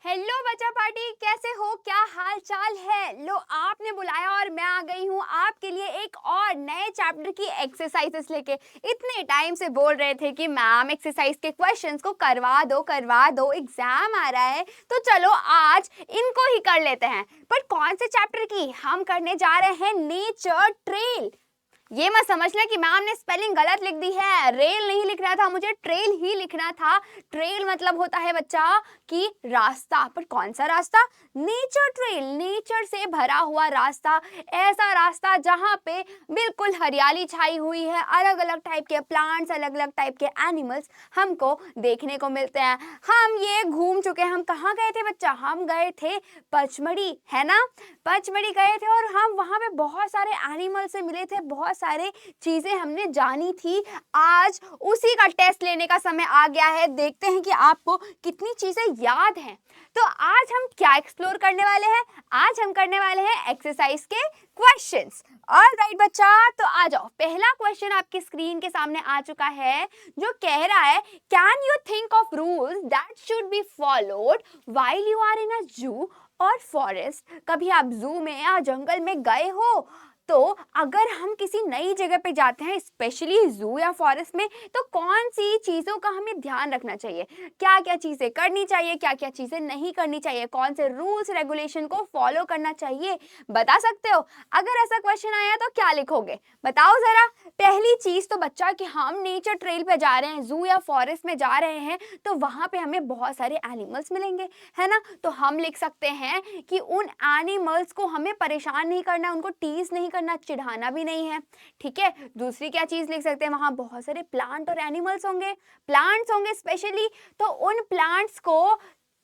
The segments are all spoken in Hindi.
हेलो बच्चा पार्टी, कैसे हो? क्या हाल चाल है? लो, आपने बुलाया और मैं आ गई हूँ आपके लिए एक और नए चैप्टर की एक्सरसाइजेस लेके। इतने टाइम से बोल रहे थे कि मैम एक्सरसाइज के क्वेश्चंस को करवा दो, एग्जाम आ रहा है तो चलो आज इनको ही कर लेते हैं। पर कौन से चैप्टर की? हम करने जा रहे हैं नेचर ट्रेल। ये मत समझना कि मैम ने स्पेलिंग गलत लिख दी है, रेल नहीं लिखना था, मुझे ट्रेल ही लिखना था। ट्रेल मतलब होता है बच्चा कि रास्ता, पर कौन सा रास्ता? नेचर ट्रेल, नेचर से भरा हुआ रास्ता। ऐसा रास्ता जहाँ पे बिल्कुल हरियाली छाई हुई है, अलग अलग टाइप के प्लांट्स, अलग अलग टाइप के एनिमल्स हमको देखने को मिलते हैं। हम ये घूम चुके हैं। हम कहाँ गए थे बच्चा? हम गए थे पचमढ़ी, है ना? पचमढ़ी गए थे और हम वहाँ पे बहुत सारे एनिमल से मिले थे, बहुत सारे चीजें हमने जानी थी। आज उसी का टेस्ट लेने का समय आ गया है। देखते हैं कि आपको कितनी चीजें याद हैं। तो आज हम क्या एक्सप्लोर करने वाले हैं? आज हम करने वाले हैं एक्सरसाइज के क्वेश्चंस। ऑलराइट बच्चा, तो आ जाओ। पहला क्वेश्चन आपकी स्क्रीन के सामने आ चुका है जो कह रहा है, can you think of rules that should be followed while you are in a zoo और फॉरेस्ट? कभी आप जू में या जंगल में गए हो? तो अगर हम किसी नई जगह पे जाते हैं, स्पेशली जू या फॉरेस्ट में, तो कौन सी चीज़ों का हमें ध्यान रखना चाहिए? क्या क्या चीज़ें करनी चाहिए, क्या क्या चीज़ें नहीं करनी चाहिए? कौन से रूल्स रेगुलेशन को फॉलो करना चाहिए? बता सकते हो? अगर ऐसा क्वेश्चन आया तो क्या लिखोगे? बताओ ज़रा। पहली चीज़ तो बच्चा कि हम नेचर ट्रेल पे जा रहे हैं, जू या फॉरेस्ट में जा रहे हैं, तो वहाँ पे हमें बहुत सारे एनिमल्स मिलेंगे, है ना? तो हम लिख सकते हैं कि उन एनिमल्स को हमें परेशान नहीं करना, उनको टीज नहीं करना, चिढ़ाना भी नहीं है। ठीक है। दूसरी क्या चीज लिख सकते हैं? वहां बहुत सारे प्लांट और एनिमल्स होंगे, प्लांट्स होंगे स्पेशली, तो उन प्लांट्स को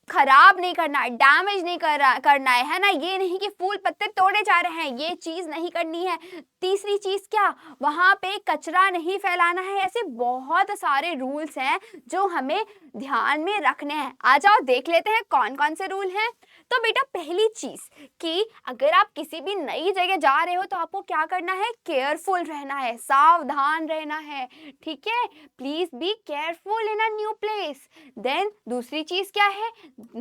खराब नहीं करना है, डैमेज नहीं करना है ना? ये नहीं कि फूल पत्ते तोड़े जा रहे हैं, ये चीज नहीं करनी है। तीसरी चीज क्या? वहां पे कचरा नहीं फैलाना है। ऐसे बहुत सारे रूल्स हैं जो हमें ध्यान में रखने हैं। आ जाओ देख लेते हैं कौन कौन से रूल हैं। तो बेटा पहली चीज कि अगर आप किसी भी नई जगह जा रहे हो तो आपको क्या करना है? केयरफुल रहना है, सावधान रहना है। ठीक है। Please be careful in a new place. Then दूसरी चीज क्या है?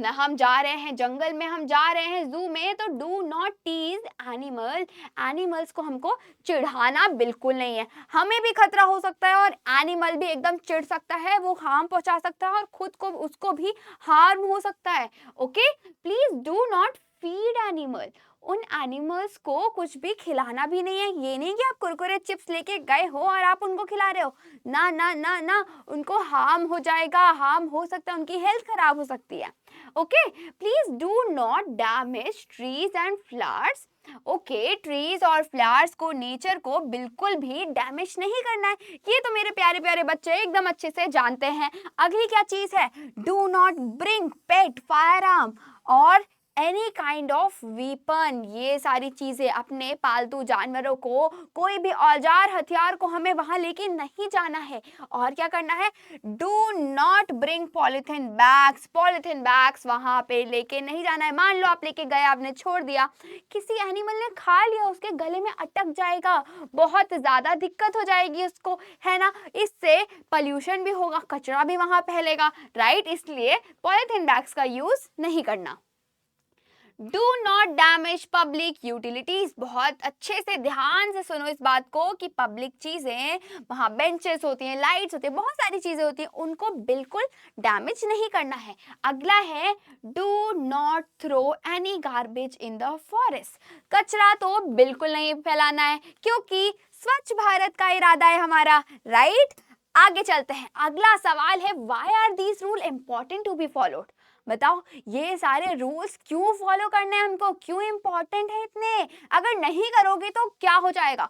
हम जा रहे हैं जंगल में, हम जा रहे हैं जू में, तो do not tease animal. Animals को हमको चिढ़ाना बिल्कुल नहीं है। हमें भी खतरा हो सकता है और एनिमल भी एकदम चिढ़ सकता है, वो हार्म पहुंचा सकता है और खुद को उसको भी हार्म हो सकता है। Okay. Please do not feed animal. उन एनिमल्स को कुछ भी खिलाना भी नहीं है। ये नहीं कि आप कुरकुरे चिप्स लेके गए हो और आप उनको खिला रहे हो। ना ना ना ना, उनको हार्म हो जाएगा, हार्म हो सकता है, उनकी हेल्थ खराब हो सकती है। Okay. Please do not damage trees and flowers. Okay, trees और फ्लावर्स को, नेचर को बिल्कुल भी डैमेज नहीं करना है। ये तो मेरे प्यारे प्यारे बच्चे एकदम अच्छे से जानते हैं। अगली क्या चीज है? Do not bring pet, fire arm और एनी काइंड ऑफ वीपन। ये सारी चीजें, अपने पालतू जानवरों को, कोई भी औजार हथियार को हमें वहां लेके नहीं जाना है। और क्या करना है? Do not bring polythene bags. Polythene bags वहां पे लेके नहीं जाना है। मान लो आप लेके गए, आपने छोड़ दिया, किसी एनिमल ने खा लिया, उसके गले में अटक जाएगा, बहुत ज्यादा दिक्कत हो जाएगी उसको, है ना? इससे पॉल्यूशन भी होगा, कचरा भी वहां फैलेगा, राइट? इसलिए पॉलिथीन बैग्स का यूज नहीं करना। Do not damage public utilities. बहुत अच्छे से ध्यान से सुनो इस बात को कि पब्लिक चीजें, वहां बेंचेस होती हैं, लाइट्स होती हैं, बहुत सारी चीजें होती हैं, उनको बिल्कुल डैमेज नहीं करना है। अगला है do not throw any garbage in the forest. कचरा तो बिल्कुल नहीं फैलाना है क्योंकि स्वच्छ भारत का इरादा है हमारा, राइट? आगे चलते हैं। अगला सवाल है, why are these rule important to be followed? बताओ, ये सारे रूल्स क्यों फॉलो करने हैं हमको, क्यों इंपॉर्टेंट है इतने? अगर नहीं करोगे तो क्या हो जाएगा?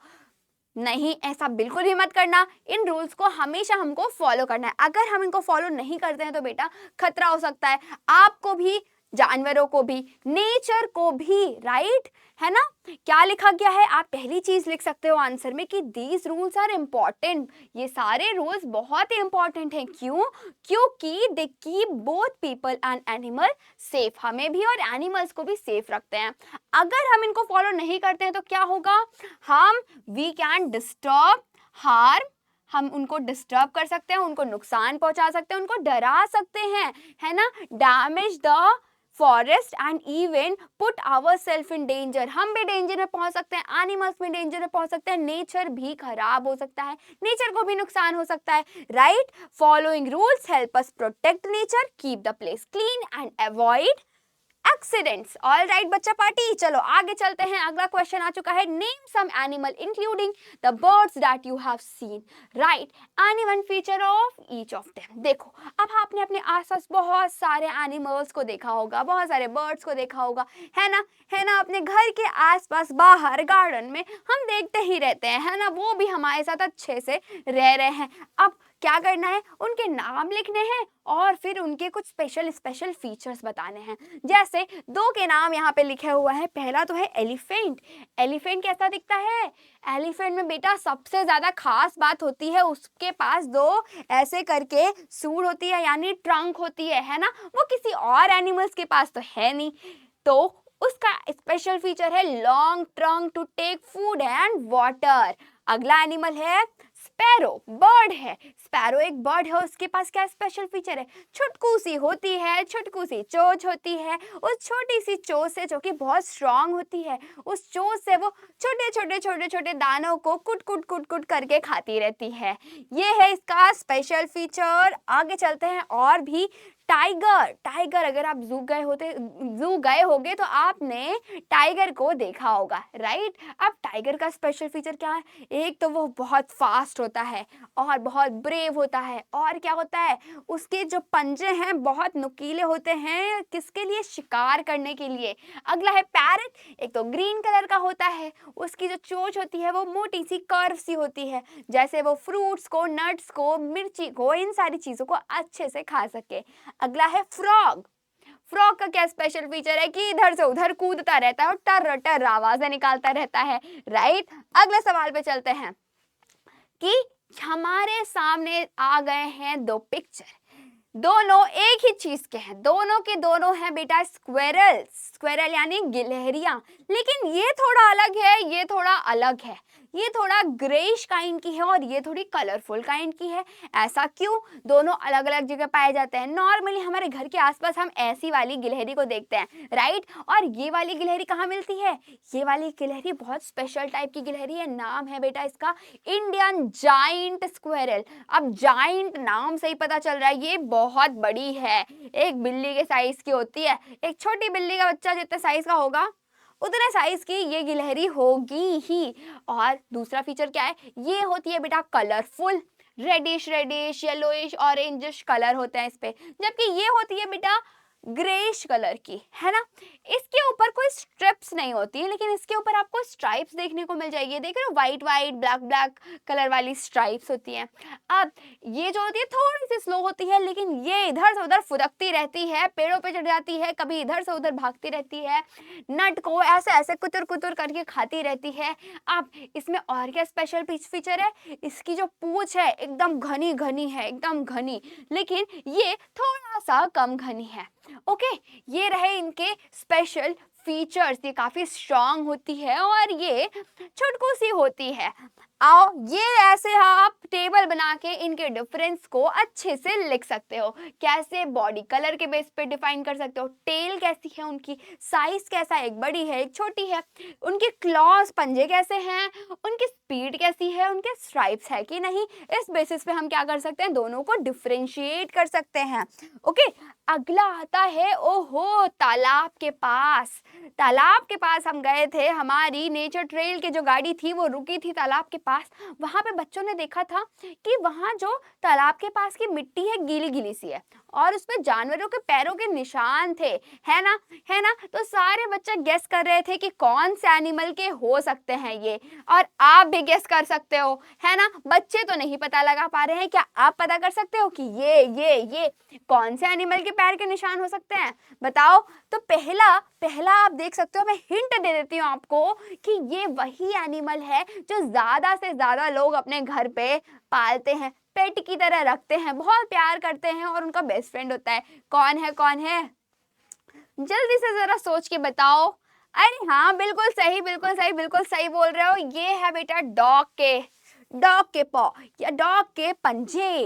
नहीं, ऐसा बिल्कुल भी मत करना। इन रूल्स को हमेशा हमको फॉलो करना है। अगर हम इनको फॉलो नहीं करते हैं तो बेटा खतरा हो सकता है, आपको भी, जानवरों को भी, नेचर को भी, राइट? है ना? क्या लिखा गया है? आप पहली चीज लिख सकते हो आंसर में कि दीज रूल्स आर इम्पॉर्टेंट। ये सारे रूल्स बहुत ही इंपॉर्टेंट हैं। क्यों? क्योंकि they keep both people and animal safe. हमें भी और एनिमल्स को भी सेफ रखते हैं। अगर हम इनको फॉलो नहीं करते हैं तो क्या होगा? वी कैन डिस्टर्ब, हार्म, हम उनको डिस्टर्ब कर सकते हैं, उनको नुकसान पहुंचा सकते हैं, उनको डरा सकते हैं, है ना? Damage the forest and even put our self in danger. हम भी डेंजर में पहुंच सकते हैं, एनिमल्स भी डेंजर में पहुंच सकते हैं, नेचर भी खराब हो सकता है, नेचर को भी नुकसान हो सकता है, right. Following rules help us protect nature, keep the place clean and avoid accidents. All right बच्चा पार्टी, चलो आगे चलते हैं। अगला क्वेश्चन आ चुका है, name some animal including the birds that you have seen, right any one feature of each of them. देखो अब आपने अपने आसपास बहुत सारे एनिमल्स को देखा होगा, बहुत सारे बर्ड्स को देखा होगा, है ना, अपने घर के आसपास बाहर गार्डन में हम देखते ही रहते हैं, है ना, वो भी हमारे साथ अच्छे से रह रहे हैं। अब क्या करना है, उनके नाम लिखने हैं और फिर उनके कुछ स्पेशल फीचर्स बताने हैं। जैसे दो के नाम यहाँ पे लिखे हुआ है, पहला तो है एलिफेंट। एलिफेंट कैसा दिखता है, एलिफेंट में बेटा सबसे ज्यादा खास बात होती है उसके पास दो ऐसे करके सूंड होती है, यानी ट्रंक होती है ना, वो किसी और एनिमल्स के पास तो है नहीं। तो उसका स्पेशल फीचर है long trunk to take food and water. अगला एनिमल है स्पैरो, बर्ड है। स्पैरो एक बर्ड है, उसके पास क्या स्पेशल फीचर है, छुटकू सी होती है, छुटकू सी चोंच होती है, उस छोटी सी चोंच से, जो कि बहुत स्ट्रांग होती है, उस चोंच से वो छोटे दानों को कुट करके खाती रहती है। ये है इसका स्पेशल फीचर। आगे चलते हैं और भी। टाइगर अगर आप जू गए होगे तो आपने टाइगर को देखा होगा, राइट। अब टाइगर का स्पेशल फीचर क्या है, एक तो वो बहुत फास्ट होता है और बहुत ब्रेव होता है, और क्या होता है, उसके जो पंजे हैं बहुत नुकीले होते हैं, किसके लिए, शिकार करने के लिए। अगला है पैरट, एक तो ग्रीन कलर का होता है, उसकी जो चोंच होती है वो मोटी सी कर्व सी होती है, जैसे वो फ्रूट्स को, नट्स को, मिर्ची को, इन सारी चीजों को अच्छे से खा सके। अगला है फ्रॉग। फ्रॉग का क्या स्पेशल फीचर है कि इधर से उधर कूदता रहता है और टर टर आवाजें निकालता रहता है, राइट। अगले सवाल पे चलते हैं कि हमारे सामने आ गए हैं दो पिक्चर, दोनों एक ही चीज के हैं, दोनों के दोनों हैं बेटा स्क्वेरल यानी गिलहरियां, लेकिन ये थोड़ा अलग है, ये थोड़ा अलग है, ये थोड़ा ग्रेइश काइंड की है और ये थोड़ी कलरफुल काइंड की है। ऐसा क्यों, दोनों अलग अलग जगह पाए जाते हैं। नॉर्मली हमारे घर के आसपास हम ऐसी वाली गिलहरी को देखते हैं, राइट, और ये वाली गिलहरी कहाँ मिलती है, ये वाली गिलहरी बहुत स्पेशल टाइप की गिलहरी है, नाम है बेटा इसका इंडियन जाइंट स्क्वेरल। अब जाइंट नाम से ही पता चल रहा है ये बहुत बड़ी है, एक बिल्ली के साइज की होती है, एक छोटी बिल्ली का बच्चा जितने साइज का होगा उतने साइज की ये गिलहरी होगी ही। और दूसरा फीचर क्या है, ये होती है बेटा colourful, reddish yellowish orangish colour होते हैं इस पे, जबकि ये होती है बेटा ग्रेइश कलर की, है ना। इसके ऊपर कोई स्ट्रिप्स नहीं होती है, लेकिन इसके ऊपर आपको स्ट्राइप्स देखने को मिल जाएगी, देख रहे हो, व्हाइट ब्लैक कलर वाली स्ट्राइप्स होती हैं। अब ये जो होती है थोड़ी सी स्लो होती है, लेकिन ये इधर से उधर फुदकती रहती है, पेड़ों पे चढ़ जाती है, कभी इधर से उधर भागती रहती है, नट को ऐसे ऐसे कुतर करके खाती रहती है। अब इसमें और क्या स्पेशल फीचर है, इसकी जो पूंछ है एकदम घनी है, एकदम घनी, लेकिन ये थोड़ा सा कम घनी है। ओके, ये रहे इनके स्पेशल फीचर्स, ये काफी स्ट्रांग होती है और ये छुटकू सी होती है। आओ ये ऐसे आप टेबल बना के इनके डिफरेंस को अच्छे से लिख सकते हो, कैसे बॉडी कलर के बेस पे डिफाइन कर सकते हो, टेल कैसी है उनकी, साइज कैसा है, एक बड़ी है एक छोटी है, उनके क्लॉज पंजे कैसे हैं, उनकी स्पीड कैसी है, उनके स्ट्राइप्स है कि नहीं, इस बेसिस पे हम क्या कर सकते हैं, दोनों को डिफरेंशिएट कर सकते हैं। ओके, अगला आता है, ओहो, तालाब के पास हम गए थे, हमारी नेचर ट्रेल की जो गाड़ी थी वो रुकी थी तालाब के पास। वहां पे बच्चों ने देखा था कि वहां जो तालाब के पास की मिट्टी है गीली सी है और उसमें जानवरों के पैरों के निशान थे, है ना। तो सारे बच्चे गेस कर रहे थे कि कौन से एनिमल के हो सकते हैं ये, और आप भी गेस कर सकते हो, है ना। बच्चे तो नहीं पता लगा पा रहे हैं, क्या आप पता कर सकते हो कि ये कौन से एनिमल के पैर के निशान हो सकते हैं, बताओ। तो पहला आप देख सकते हो, मैं हिंट दे देती हूँ आपको कि ये वही एनिमल है जो ज्यादा से ज्यादा लोग अपने घर पे पालते हैं, पेट की तरह रखते हैं, बहुत प्यार करते हैं और उनका बेस्ट फ्रेंड होता है। कौन है जल्दी से जरा सोच के बताओ। अरे हाँ, बिल्कुल सही बोल रहे हो, ये है बेटा डॉग के पॉ या डॉग के पंजे।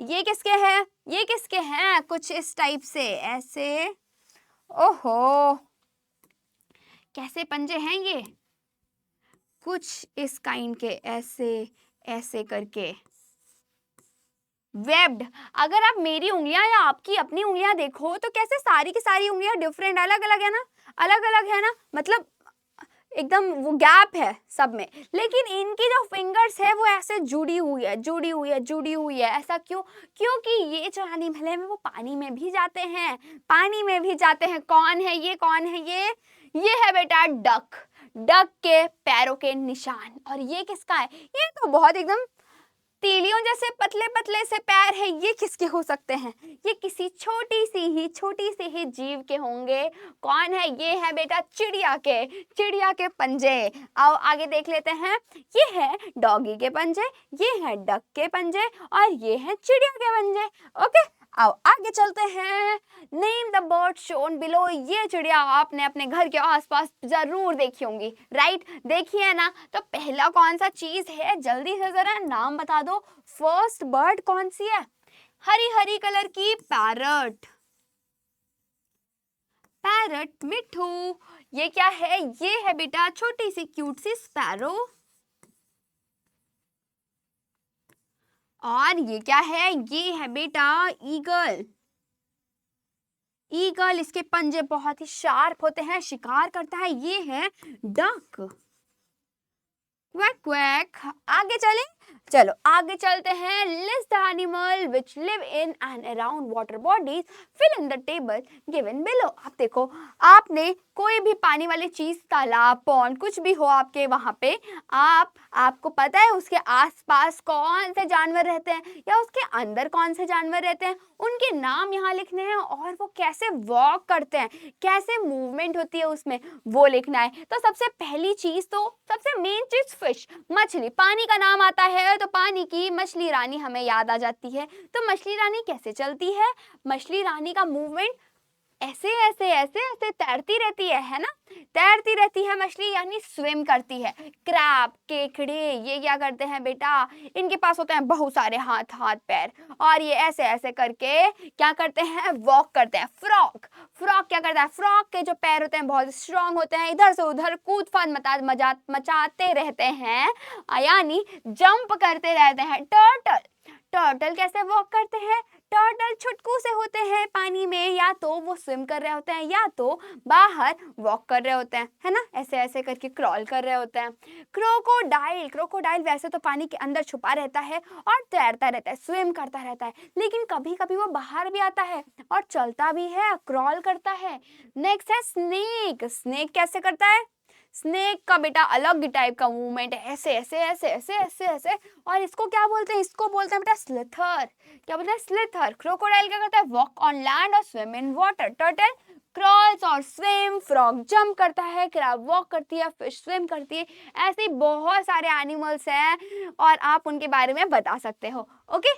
ये किसके हैं कुछ इस टाइप से, ऐसे ओहो, कैसे पंजे हैं ये? कुछ इस काइंड के, ऐसे ऐसे करके वेब्ड। अगर आप मेरी उंगलियां या आपकी अपनी उंगलियां देखो तो कैसे सारी की सारी उंगलियां डिफरेंट, अलग अलग है ना, अलग अलग है ना, मतलब एकदम वो गैप है सब में। लेकिन इनकी जो फिंगर्स है वो ऐसे जुड़ी हुई है, जुड़ी हुई है, जुड़ी हुई है। ऐसा क्यों? क्योंकि ये जो एनिमल है वो पानी में भी जाते हैं, पानी में भी जाते हैं। कौन है ये? कौन है ये है बेटा डक। डक के पैरों के निशान। और ये किसका है? ये तो बहुत एकदम तीलियों जैसे पतले पतले से पैर हैं। ये किसके हो सकते हैं? ये किसी छोटी सी ही जीव के होंगे। कौन है? ये है बेटा चिड़िया के पंजे। आओ आगे देख लेते हैं। ये है डॉगी के पंजे, ये है डक के पंजे और ये है चिड़िया के पंजे। ओके, आओ आगे चलते हैं। Name the bird shown below. ये चिड़िया आपने अपने घर के आसपास जरूर देखी होंगी, राइट? देखी है ना? तो पहला कौन सा चीज है? जल्दी से जरा नाम बता दो। फर्स्ट बर्ड कौन सी है? हरी हरी कलर की पैरट। पैरट मिठू। ये क्या है? ये है बेटा छोटी सी क्यूट सी स्पैरो। और ये क्या है? ये है बेटा ईगल। ईगल, इसके पंजे बहुत ही शार्प होते हैं, शिकार करता है। ये है डक। Quack quack. आगे चलें? चलो आगे चलते हैं। List the animal which live in and around water bodies, fill in the table given below. आप देखो, आपने कोई भी पानी वाली चीज, तालाब, पॉन्ड, कुछ भी हो आपके वहां पे, आपको पता है उसके आसपास कौन से जानवर रहते हैं या उसके अंदर कौन से जानवर रहते हैं, उनके नाम यहाँ लिखने हैं और वो कैसे वॉक करते हैं, कैसे मूवमेंट होती है उसमें, वो लिखना है। तो सबसे पहली चीज, तो सबसे मेन चीज फिश, मछली। पानी का नाम आता है तो पानी की मछली रानी हमें याद आ जाती है। तो मछली रानी कैसे चलती है? मछली रानी का मूवमेंट ऐसे ऐसे ऐसे ऐसे तैरती रहती है ना? तैरती रहती है मछली, यानी स्विम करती है। क्रैब, केकड़े, ये क्या करते हैं बेटा? इनके पास होते हैं बहुत सारे हाथ पैर और ये ऐसे ऐसे करके क्या करते हैं? वॉक करते हैं। फ्रॉग, फ्रॉग क्या करता है? फ्रॉग के जो पैर होते हैं बहुत स्ट्रांग होते हैं, इधर से उधर कूद फाद मचाते रहते हैं, यानी जंप करते रहते हैं। टर्टल, टर्टल कैसे वॉक करते हैं? टर्टल छुटकू से होते हैं पानी में, या तो वो स्विम कर रहे होते हैं या तो बाहर वॉक कर रहे होते हैं, है ना? ऐसे ऐसे करके क्रॉल कर रहे होते हैं। क्रोकोडाइल, क्रोकोडाइल वैसे तो पानी के अंदर छुपा रहता है और तैरता रहता है, स्विम करता रहता है, लेकिन कभी कभी वो बाहर भी आता है और चलता भी है, क्रॉल करता है। नेक्स्ट है स्नेक। स्नेक कैसे करता है? स्नेक का बेटा अलग ही टाइप का मूवमेंट है, ऐसे ऐसे ऐसे ऐसे ऐसे ऐसे। और इसको क्या बोलते हैं? इसको बोलते हैं बेटा स्लिथर। क्या बोलते हैं? स्लिथर। क्रोकोडाइल क्या करता है? वॉक ऑन लैंड और swim in water. Turtle crawls और स्विम। फ्रॉग जंप करता है, क्रैब वॉक करती है, फिश स्विम करती है। ऐसे बहुत सारे एनिमल्स हैं और आप उनके बारे में बता सकते हो। ओके,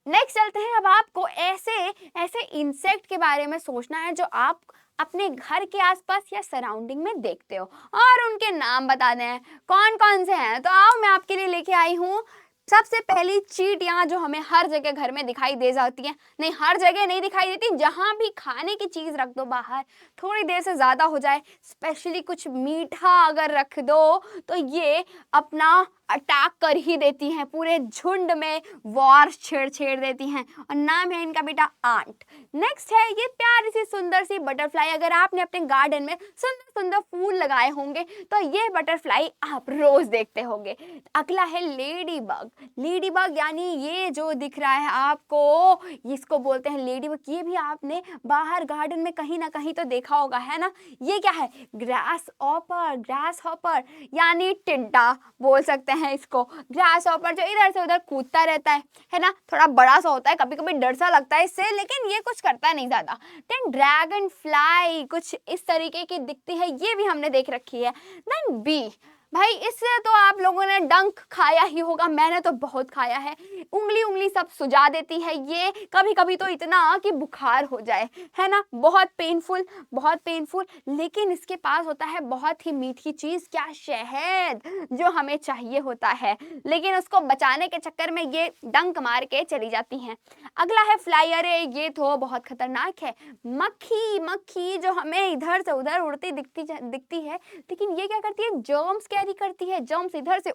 नेक्स्ट चलते हैं। अब आपको ऐसे ऐसे इंसेक्ट के बारे में सोचना है जो आप अपने घर के आसपास या सराउंडिंग में देखते हो और उनके नाम बताने हैं। कौन कौन से हैं? तो आओ मैं आपके लिए लेके आई हूँ। सबसे पहली चींटियां जो हमें हर जगह घर में दिखाई दे जाती हैं, नहीं हर जगह नहीं दिखाई देती, जहां भी खाने की चीज रख दो बाहर, थोड़ी देर से ज्यादा हो जाए, स्पेशली कुछ मीठा अगर रख दो तो ये अपना अटैक कर ही देती हैं, पूरे झुंड में वॉर छेड़ देती हैं। और नाम है इनका बेटा आंट। नेक्स्ट है ये प्यारी सी सुंदर सी बटरफ्लाई। अगर आपने अपने गार्डन में सुंदर सुंदर फूल लगाए होंगे तो ये बटरफ्लाई आप रोज देखते होंगे। अगला है लेडी बग। लेडी बग यानी ये जो दिख रहा है आपको, इसको बोलते हैं लेडी बग। ये भी आपने बाहर गार्डन में कहीं ना कहीं तो देखा होगा, है ना? ये क्या है? ग्रास ऑपर। ग्रास हॉपर यानी टिड्डा बोल सकते हैं इसको। ग्रास हॉपर जो इधर से उधर कूदता रहता है ना? थोड़ा बड़ा सा होता है, कभी कभी डर सा लगता है इससे, लेकिन ये कुछ करता नहीं ज्यादा। देन ड्रैगन फ्लाई कुछ इस तरीके की दिखती है, ये भी हमने देख रखी है। देन बी, भाई इससे तो आप लोगों ने डंक खाया ही होगा, मैंने तो बहुत खाया है। उंगली उंगली सब सुजा देती है ये, कभी कभी तो इतना कि बुखार हो जाए, है ना, बहुत पेनफुल, बहुत पेनफुल। लेकिन इसके पास होता है बहुत ही मीठी चीज, क्या, शहद, जो हमें चाहिए होता है, लेकिन उसको बचाने के चक्कर में ये डंक मार के चली जाती हैं। अगला है फ्लाई, अरे ये तो बहुत खतरनाक है। मक्खी, मक्खी जो हमें इधर से उधर उड़ती दिखती है, लेकिन ये क्या करती है, जर्म्स कैरी करती है, जर्म्स इधर से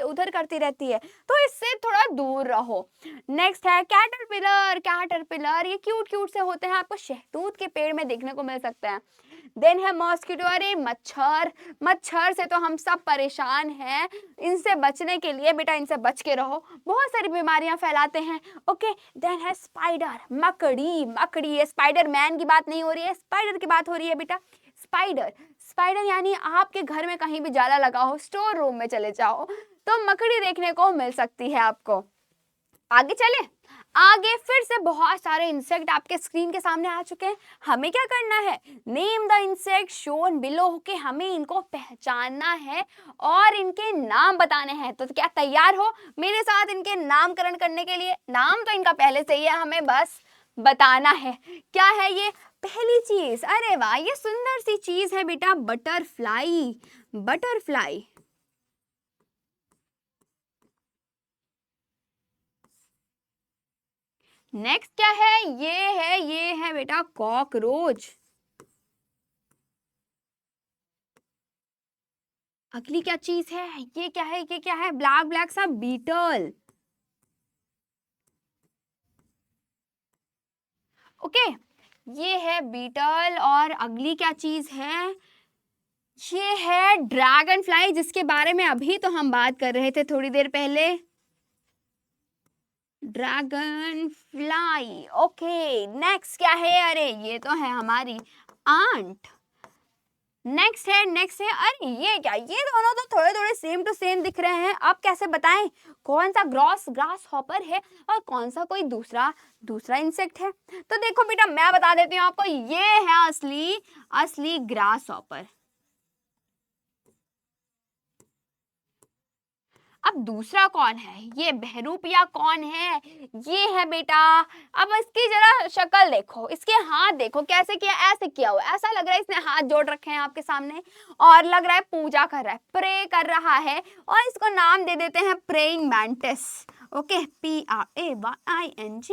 उधर करती रहती है, तो इससे थोड़ा दूर रहो। नेक्स्ट है कैटरपिलर, कैटरपिलर ये क्यूट क्यूट से होते हैं, आपको शहतूत के पेड़ में देखने को मिल सकते हैं। देन है मॉस्किटो, अरे मच्छर, मच्छर से तो हम सब परेशान हैं, इनसे बचने के लिए बेटा इनसे बच के रहो, बहुत सारी बीमारियां फैलाते हैं। ओके, देन है स्पाइडर, मकड़ी, मकड़ी, ये स्पाइडर मैन की बात नहीं हो रही है, स्पाइडर की बात हो रही है बेटा। स्पाइडर, स्पाइडर यानी आपके घर में कहीं भी जाला लगा हो, स्टोर रूम में चले जाओ तो मकड़ी देखने को मिल सकती है आपको। आगे चले, आगे फिर से बहुत सारे इंसेक्ट आपके स्क्रीन के सामने आ चुके हैं। हमें क्या करना है, name the insect shown below, के हमें इनको पहचानना है और इनके नाम बताने हैं। तो क्या तैयार हो मेरे साथ इनके नामकरण करने के लिए? नाम तो इनका पहले से ही है, हमें बस बताना है। क्या है ये? पहली चीज, अरे वाह ये सुंदर सी चीज है बेटा, बटरफ्लाई, बटरफ्लाई। नेक्स्ट क्या है? ये है बेटा कॉकरोच। अगली क्या चीज है? ये क्या है? ये क्या है? ब्लैक ब्लैक सा बीटल। ओके, ये है बीटल। और अगली क्या चीज है? ये है ड्रैगन फ्लाई, जिसके बारे में अभी तो हम बात कर रहे थे थोड़ी देर पहले। Dragon fly. ओके, नेक्स्ट क्या है? अरे ये तो है हमारी आंट। नेक्स्ट है, नेक्स्ट है, अरे ये क्या, ये दोनों तो थोड़े थोड़े सेम टू सेम दिख रहे हैं, आप कैसे बताएं कौन सा ग्रास हॉपर है और कौन सा कोई दूसरा दूसरा इंसेक्ट है? तो देखो बेटा मैं बता देती हूँ आपको, ये है असली असली ग्रास हॉपर। अब दूसरा कौन है? ये बहरूपिया कौन है? ये है बेटा, अब इसकी जरा शक्ल देखो, इसके हाथ देखो कैसे किया, ऐसे किया हुआ, ऐसा लग रहा है इसने हाथ जोड़ रखे हैं आपके सामने और लग रहा है पूजा कर रहा है, प्रे कर रहा है। और इसको नाम दे देते हैं प्रेइंग मैंटिस। Okay, PRAYING।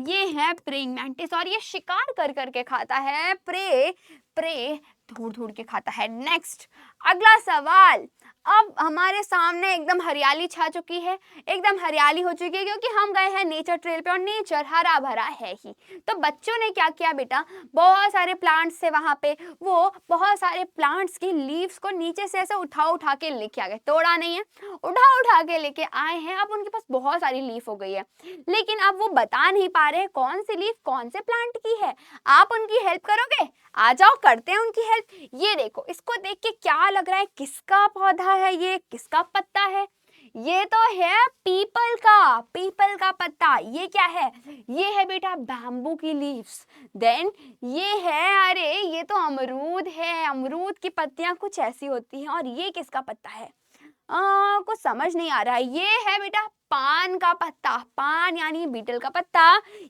ये है प्रेइंग मैंटिस और ये शिकार कर करके खाता है, प्रे प्रे ढूंढ ढूंढ के खाता है। नेक्स्ट, अगला सवाल। अब हमारे सामने एकदम हरियाली छा चुकी है, एकदम हरियाली हो चुकी है, क्योंकि हम गए हैं नेचर ट्रेल पे और नेचर हरा भरा है ही। तो बच्चों ने क्या किया बेटा, बहुत सारे प्लांट्स थे वहां पे, वो बहुत सारे प्लांट्स की लीव्स को नीचे से ऐसे उठा उठा के लेके आ गए, तोड़ा नहीं है, उठा उठा के लेके आए हैं। अब उनके पास बहुत सारी लीफ हो गई है, लेकिन अब वो बता नहीं पा रहे कौन सी लीफ कौन से प्लांट की है। आप उनकी हेल्प करोगे? आ जाओ करते हैं उनकी हेल्प। ये देखो, इसको देख के क्या लग रहा है, किसका पौधा है ये, किसका पत्ता है? ये तो है पीपल का, पीपल का पत्ता। ये क्या है? ये है बेटा बैम्बू की लीव्स। देन ये है, अरे ये तो अमरूद है, अमरूद की पत्तियां कुछ ऐसी होती हैं। और ये किसका पत्ता है? कुछ समझ नहीं आ रहा है। ये है बेटा पान का पत्ता, पान यानी बीटल का पत्ता।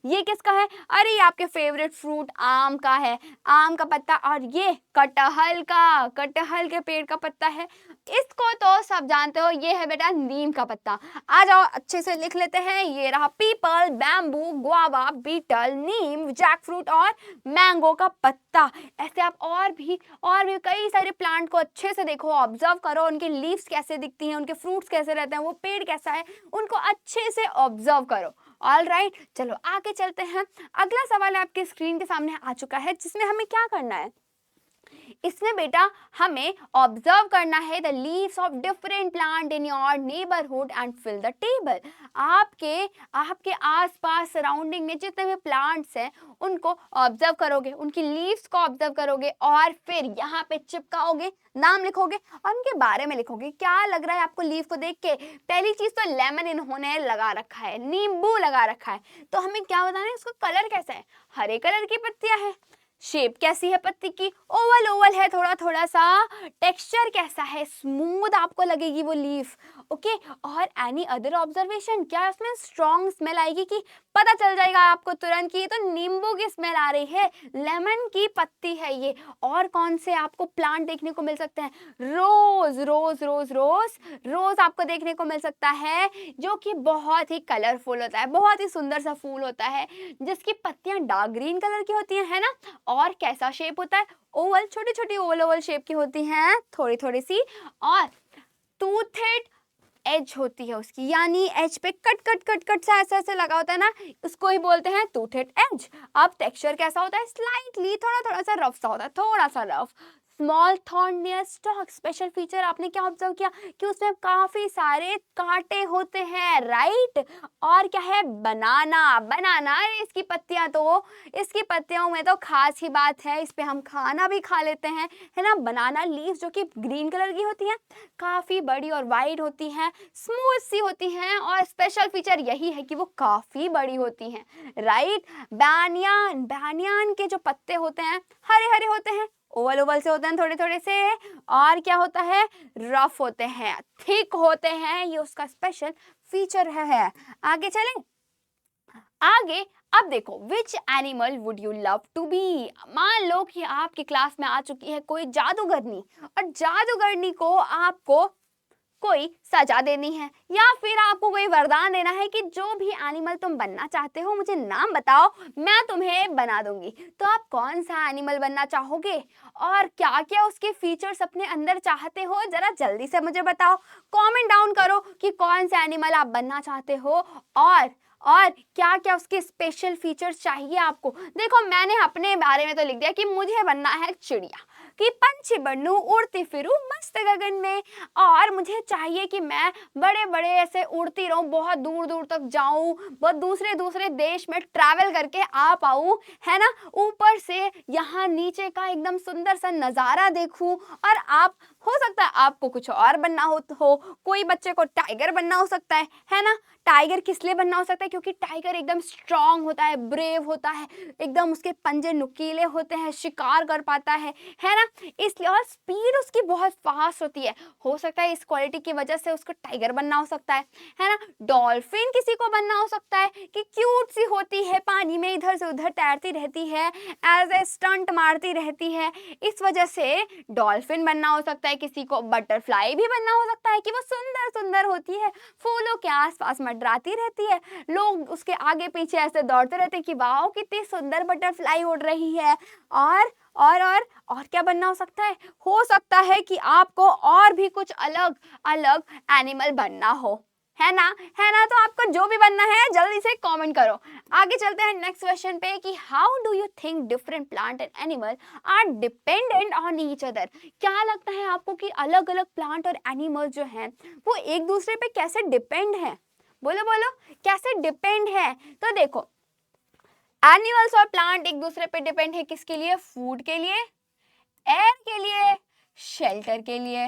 ये किसका है? अरे ये आपके फेवरेट फ्रूट आम का है, आम का पत्ता। और ये कटहल का, कटहल के पेड़ का पत्ता है। इसको तो सब जानते हो, ये है बेटा नीम का पत्ता। आ जाओ अच्छे से लिख लेते हैं, ये रहा पीपल, बैम्बू, गुआवा, बीटल, नीम, जैक फ्रूट और मैंगो का पत्ता। ऐसे आप और भी कई सारे प्लांट को अच्छे से देखो, ऑब्जर्व करो, उनके लीव्स कैसे दिखती हैं, उनके फ्रूट्स कैसे रहते हैं, वो पेड़ कैसा है, उनको अच्छे से ऑब्जर्व करो। ऑल राइट, चलो आगे चलते हैं। अगला सवाल आपके स्क्रीन के सामने आ चुका है, जिसमें हमें क्या करना है, इसमें बेटा हमें ऑब्जर्व करना है the leaves of different plant in your neighbourhood and fill the table. आपके आसपास सराउंडिंग में जितने भी प्लांट्स हैं उनको ऑब्जर्व करोगे, उनकी लीव्स को ऑब्जर्व करोगे और फिर यहाँ पे चिपकाओगे, नाम लिखोगे और उनके बारे में लिखोगे। क्या लग रहा है आपको लीव को देख के? पहली चीज तो लेमन इन्होंने लगा रखा है, नींबू लगा रखा है, तो हमें क्या बताना है, इसका कलर कैसा है? हरे कलर की पत्तियां हैं। शेप कैसी है पत्ती की, ओवल ओवल है, थोड़ा थोड़ा सा। टेक्सचर कैसा है, स्मूथ आपको लगेगी वो लीफ। ओके, और एनी अदर ऑब्जर्वेशन, क्या उसमें स्ट्रॉन्ग स्मेल आएगी कि पता चल जाएगा आपको तुरंत कि ये तो नींबू की स्मेल आ रही है, लेमन की पत्ती है ये। और कौन से आपको प्लांट देखने को मिल सकते हैं, रोज रोज रोज रोज रोज आपको देखने को मिल सकता है, जो कि बहुत ही कलरफुल होता है, बहुत ही सुंदर सा फूल होता है, जिसकी पत्तियां डार्क ग्रीन कलर की होती हैं, है ना। और कैसा शेप होता है, ओवल, छोटी छोटी ओवल ओवल शेप की होती हैं, थोड़ी थोड़ी सी, और टूथेड एज होती है उसकी, यानी एज पे कट कट कट कट सा ऐसे ऐसे लगा होता है ना, उसको ही बोलते हैं टूथेड एज। अब टेक्सचर कैसा होता है, स्लाइटली थोड़ा थोड़ा सा रफ सा होता है, थोड़ा सा rough. Small thorn near stock, special feature आपने क्या ऑब्जर्व किया कि उसमें काफी सारे कांटे होते हैं, राइट। और क्या है, बनाना, बनाना इसकी पत्तियां तो, इसकी पत्तियों में तो खास ही बात है, इस पे हम खाना भी खा लेते हैं, है ना। बनाना लीफ जो कि ग्रीन कलर की होती हैं, काफी बड़ी और वाइड होती हैं, स्मूथ सी होती हैं, और स्पेशल फीचर यही है कि वो काफी बड़ी होती हैं, राइट। banyan, banyan के जो पत्ते होते हैं हरे हरे होते हैं, ओवल ओवल से होते हैं थोड़े थोड़े से, और क्या होता है, रफ होते हैं, थिक होते हैं, ये उसका स्पेशल फीचर है। आगे चलें, आगे अब देखो, which animal would you love to be. मान लो कि आपकी क्लास में आ चुकी है कोई जादूगरनी, और जादूगरनी को आपको कोई सजा देनी है, या फिर आपको कोई वरदान देना है कि जो भी एनिमल तुम बनना चाहते हो मुझे नाम बताओ, मैं तुम्हें बना दूंगी। तो आप कौन सा एनिमल बनना चाहोगे, और क्या क्या उसके फीचर्स अपने अंदर चाहते हो, जरा जल्दी से मुझे बताओ। कमेंट डाउन करो कि कौन सा एनिमल आप बनना चाहते हो, और क्या क्या उसके स्पेशल फीचर्स चाहिए आपको। देखो, मैंने अपने बारे में तो लिख दिया कि मुझे बनना है चिड़िया, कि पंछी बनूं, उड़ती फिरूं मस्त गगन में, और मुझे चाहिए कि मैं बड़े बड़े ऐसे उड़ती रहूं, बहुत दूर दूर तक जाऊं, बहुत दूसरे दूसरे देश में ट्रैवल करके आ पाऊं, है ना। ऊपर से यहाँ नीचे का एकदम सुंदर सा नज़ारा देखूं। और आप, हो सकता है आपको कुछ और बनना हो कोई बच्चे को टाइगर बनना हो सकता है ना। टाइगर किस लिए बनना हो सकता है, क्योंकि टाइगर एकदम स्ट्रांग होता है, ब्रेव होता है, एकदम उसके पंजे नुकीले होते हैं, शिकार कर पाता है ना। इसलिए, और स्पीड उसकी बहुत फास्ट होती है, हो सकता है इस क्वालिटी की वजह से उसको टाइगर बनना हो सकता है ना। डॉल्फिन किसी को बनना हो सकता है कि क्यूट सी होती है, पानी में इधर से उधर तैरती रहती है, एज ए स्टंट मारती रहती है, इस वजह से डॉल्फिन बनना हो सकता है किसी को। बटरफ्लाई भी बनना हो सकता है कि वो सुंदर सुंदर होती है, फूलों के आसपास मंडराती रहती है, लोग उसके आगे पीछे ऐसे दौड़ते रहते हैं कि वाओ कितनी सुंदर बटरफ्लाई उड़ रही है। और और क्या बनना हो सकता है कि आपको और भी कुछ अलग अलग एनिमल बनना हो, है ना, है ना। तो आपको जो भी बनना है जल्दी से कमेंट करो। आगे चलते हैं नेक्स्ट क्वेश्चन पे कि how do you think different plant and animal are dependent on each other. क्या लगता है आपको कि अलग अलग प्लांट और एनिमल जो हैं वो एक दूसरे पे कैसे डिपेंड है, बोलो बोलो, कैसे डिपेंड है। तो देखो, एनिमल्स और प्लांट एक दूसरे पे डिपेंड है किसके लिए, फूड के लिए, एयर के लिए, शेल्टर के लिए,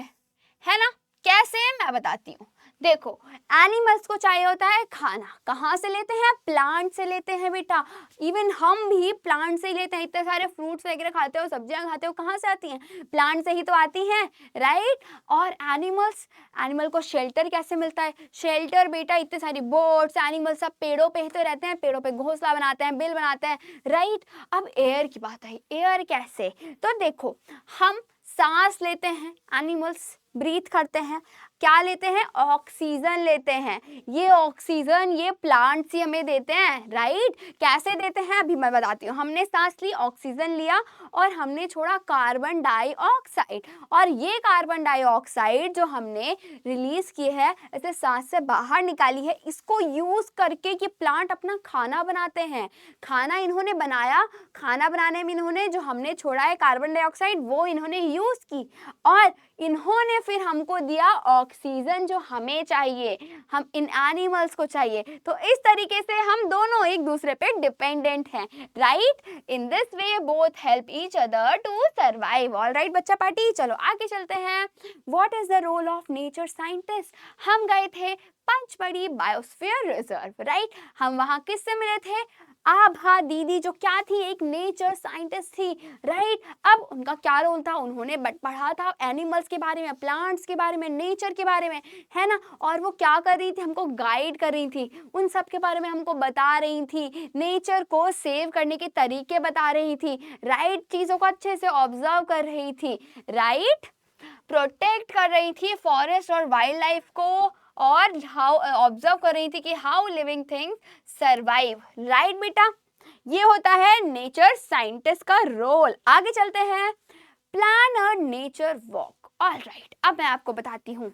है ना। कैसे, मैं बताती हूँ। देखो, एनिमल्स को चाहिए होता है खाना, कहाँ से लेते हैं, प्लांट से लेते हैं बेटा। इवन हम भी प्लांट से ही लेते हैं, इतने सारे फ्रूट्स वगैरह खाते हो, सब्जियां खाते हो, कहाँ से आती हैं, प्लांट से ही तो आती हैं, राइट। और एनिमल को शेल्टर कैसे मिलता है, शेल्टर बेटा, इतने सारी बर्ड्स एनिमल्स सब पेड़ों पे ही तो रहते हैं, पेड़ों पे घोंसला बनाते हैं, बिल बनाते हैं, राइट। अब एयर की बात है, एयर कैसे, तो देखो, हम सांस लेते हैं, एनिमल्स ब्रीथ करते हैं, क्या लेते हैं, ऑक्सीजन लेते हैं। ये ऑक्सीजन ये प्लांट्स ही हमें देते हैं, राइट। कैसे देते हैं अभी मैं बताती हूँ। हमने सांस ली, ऑक्सीजन लिया, और हमने छोड़ा कार्बन डाइऑक्साइड, और ये कार्बन डाइऑक्साइड जो हमने रिलीज की है, ऐसे सांस से बाहर निकाली है, इसको यूज करके ये प्लांट अपना खाना बनाते हैं। खाना इन्होंने बनाया, खाना बनाने में इन्होंने जो हमने छोड़ा है कार्बन डाइऑक्साइड वो इन्होंने यूज की, और इन्होंने फिर हमको दिया ऑक्सीजन जो हमें चाहिए, हम इन एनिमल्स को चाहिए। तो इस तरीके से हम दोनों एक दूसरे पे डिपेंडेंट हैं, right. In this way both help each other to survive. All right बच्चा पार्टी, चलो आगे चलते हैं। What is the role of nature scientist. हम गए थे पंचमढ़ी बायोस्फीयर रिजर्व, राइट। हम वहाँ किससे मिले थे, आभा दीदी जो क्या थी, एक नेचर साइंटिस्ट थी, राइट। अब उनका क्या रोल था, उन्होंने पढ़ा था एनिमल्स के बारे में, प्लांट्स के बारे में, नेचर के बारे में, है ना। और वो क्या कर रही थी, हमको गाइड कर रही थी, उन सब के बारे में हमको बता रही थी, नेचर को सेव करने के तरीके बता रही थी, राइट। चीज़ों को अच्छे से ऑब्जर्व कर रही थी, राइट। प्रोटेक्ट कर रही थी फॉरेस्ट और वाइल्ड लाइफ को, और हाउ ऑब्जर्व कर रही थी कि how living things survive, right बेटा। ये होता है नेचर साइंटिस्ट का रोल। आगे चलते हैं, plan a nature walk. Alright, अब मैं आपको बताती हूँ।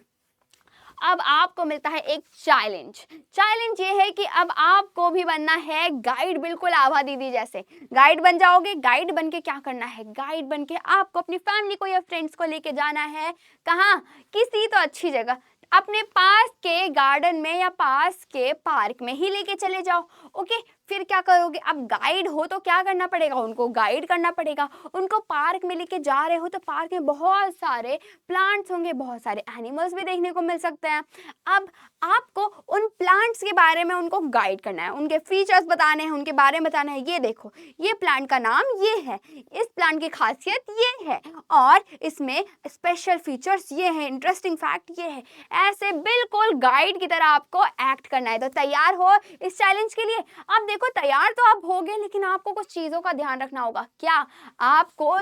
अब आपको मिलता है एक चैलेंज। चैलेंज ये है कि अब आपको भी बनना है गाइड, बिल्कुल आभा दीदी जैसे गाइड बन जाओगे। गाइड बन के क्या करना है, गाइड बन के आपको अपनी फैमिली को या फ्रेंड्स को लेके जाना है कहाँ, किसी तो अच्छी जगह, अपने पास के गार्डन में या पास के पार्क में ही लेके चले जाओ। ओके, फिर क्या करोगे, अब गाइड हो तो क्या करना पड़ेगा, उनको गाइड करना पड़ेगा। उनको पार्क में लेके जा रहे हो तो पार्क में बहुत सारे प्लांट्स होंगे, बहुत सारे एनिमल्स भी देखने को मिल सकते हैं। अब आपको उन प्लांट्स के बारे में उनको गाइड करना है, उनके फीचर्स बताने हैं, उनके बारे में बताना है। ये देखो, ये प्लांट का नाम ये है, इस प्लांट की खासियत ये है, और इसमें स्पेशल फीचर्स ये है, इंटरेस्टिंग फैक्ट ये है। ऐसे बिल्कुल गाइड की तरह आपको एक्ट करना है। तो तैयार हो इस चैलेंज के लिए? अब देखो, तैयार तो आप हो गए, लेकिन आपको कुछ चीजों का ध्यान रखना होगा। क्या? आपको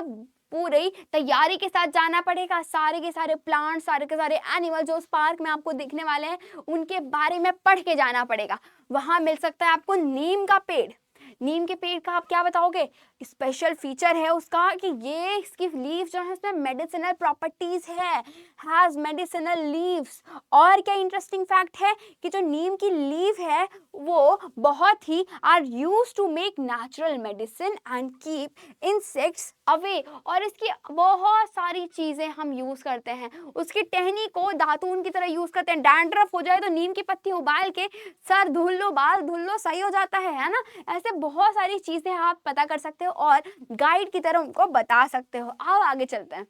पूरी तैयारी के साथ जाना पड़ेगा। सारे के सारे प्लांट, सारे के सारे एनिमल जो उस पार्क में आपको दिखने वाले हैं, उनके बारे में पढ़ के जाना पड़ेगा। वहां मिल सकता है आपको नीम का पेड़। नीम के पेड़ का आप क्या बताओगे? स्पेशल फीचर है उसका कि ये इसकी लीव्स जो है इसमें मेडिसिनल प्रॉपर्टीज है, हैज मेडिसिनल लीव्स। और क्या इंटरेस्टिंग फैक्ट है कि जो नीम की लीव है वो बहुत ही are used to make natural medicine and keep insects away. और इसकी बहुत सारी चीजें हम यूज करते हैं। उसकी टहनी को दातून की तरह यूज करते हैं। डैंड्रफ हो जाए तो नीम की पत्ती उबाल के सर धुल लो, बाल धुल लो, सही हो जाता है ना। ऐसे बहुत सारी चीजें आप पता कर सकते हो और गाइड की तरह उनको बता सकते हो। आओ आगे चलते हैं।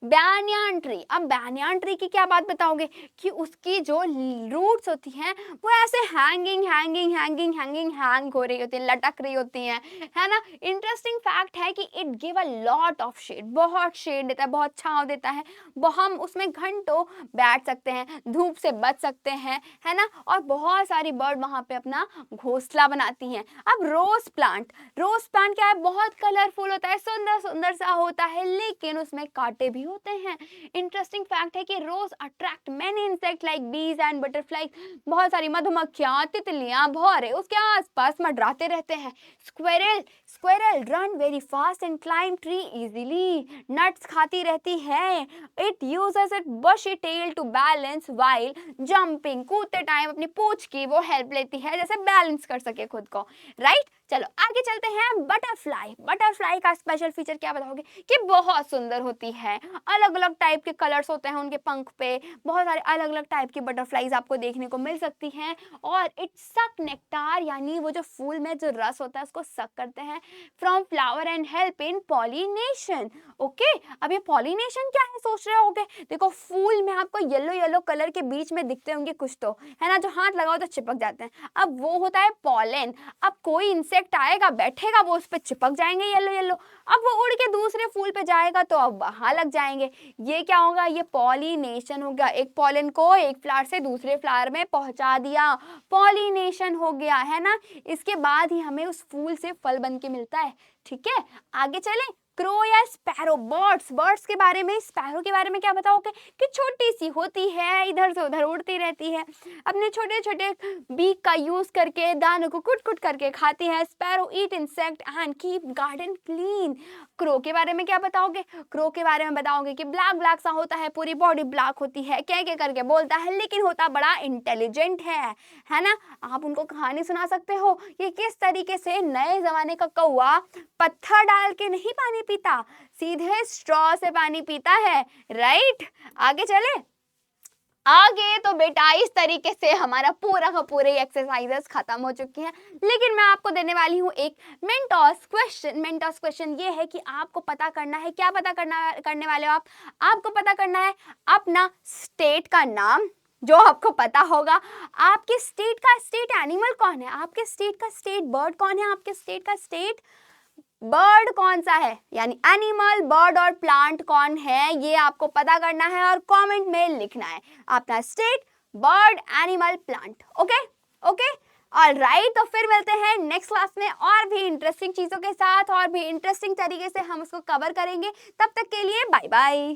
बैनियान ट्री। अब बैनियान ट्री की क्या बात बताओगे कि उसकी जो रूट्स होती हैं वो ऐसे hanging hanging hanging hanging hang हो रही होती है, लटक रही होती हैं, है ना। इंटरेस्टिंग फैक्ट है कि it give a lot of shade, बहुत शेड देता है, बहुत छांव देता है। हम उसमें घंटों बैठ सकते हैं, धूप से बच सकते हैं, है ना। और बहुत सारी बर्ड वहां पे अपना घोंसला बनाती हैं। अब रोज प्लांट, रोज प्लांट क्या है, बहुत कलरफुल होता है, सुंदर सुंदर सा होता है, लेकिन उसमें कांटे भी होते हैं। इंटरेस्टिंग फैक्ट है कि रोज अट्रैक्ट मेनी इंसेक्ट लाइक बीज एंड बटरफ्लाई। बहुत सारी मधुमक्खियां, तितलियां, भौरे उसके आसपास मंडराते रहते हैं। Squirrel, squirrel run very fast and climb tree easily. Nuts खाती रहती है। It uses it bushy tail to balance while jumping। कूदते टाइम अपनी पूंछ की वो हेल्प लेती है, जैसे बैलेंस कर सके खुद को, राइट। चलो आगे चलते हैं। बटरफ्लाई, बटरफ्लाई का स्पेशल फीचर क्या बताओगे कि बहुत सुंदर होती है। अलग अलग टाइप के कलर्स होते हैं उनके पंख पे, बहुत सारे अलग अलग टाइप की बटरफ्लाईज आपको देखने को मिल सकती हैं। और इट सक नेक्टार, यानी वो जो फूल में जो रस होता है उसको सक करते हैं from flower and help in pollination. Okay, अब ये पॉलिनेशन क्या है सोच रहे होगे। देखो, फूल में आपको येलो येलो कलर के बीच में दिखते होंगे कुछ तो, है ना, जो हाथ लगाओ तो चिपक जाते हैं। अब वो होता है पॉलन। अब कोई इंसेक्ट आएगा, बैठेगा, वो उस पर चिपक जाएंगे येलो येलो। अब वो उड़ के दूसरे फूल पे जाएगा तो अब वहां लग जाएंगे। ये क्या होगा, ये पॉलिनेशन होगा। एक पॉलन को एक फ्लावर से दूसरे फ्लावर में पहुंचा दिया, पॉलिनेशन हो गया, है ना। इसके बाद ही हमें उस फूल से फल बन के मिलता है। ठीक है, आगे चलें। क्रो या स्पैरो, बर्ड्स, बर्ड्स के बारे में, स्पैरो के बारे में क्या बताओगे कि छोटी सी होती है, इधर से उधर उड़ती रहती है, अपने छोटे छोटे बीक का यूज करके दानों को कुट कुट करके खाती है। Sparrow eat insect and keep garden clean. Crow के बारे में क्या बताओगे? क्रो के बारे में बताओगे कि ब्लैक ब्लैक सा होता है, पूरी बॉडी ब्लैक होती है, क्या करके बोलता है, लेकिन होता बड़ा इंटेलिजेंट है ना। आप उनको कहानी सुना सकते हो कि किस तरीके से नए जमाने का कौवा पत्थर डाल के नहीं पानी पीता, सीधे स्ट्रॉ से पानी पीता है, राइट। आगे चले। आगे तो बेटा इस तरीके से हमारा पूरा का पूरे एक्सरसाइजेस खत्म हो चुकी हैं, लेकिन मैं आपको देने वाली हूँ एक मेंटोस क्वेश्चन। मेंटोस क्वेश्चन ये है कि आपको पता करना है, क्या पता करने वाले हो आप? आपको पता करना है अपना स्टेट का नाम, जो आपको पता होगा। आपके स्टेट का स्टेट एनिमल कौन है, आपके स्टेट का स्टेट बर्ड कौन है, आपके स्टेट का स्टेट बर्ड कौन सा है, यानी एनिमल, बर्ड और प्लांट कौन है, ये आपको पता करना है और कमेंट में लिखना है अपना state, bird, animal, plant. Okay okay alright, तो फिर मिलते हैं नेक्स्ट क्लास में और भी इंटरेस्टिंग चीज़ों के साथ, और भी इंटरेस्टिंग तरीके से हम उसको कवर करेंगे। तब तक के लिए बाय बाय।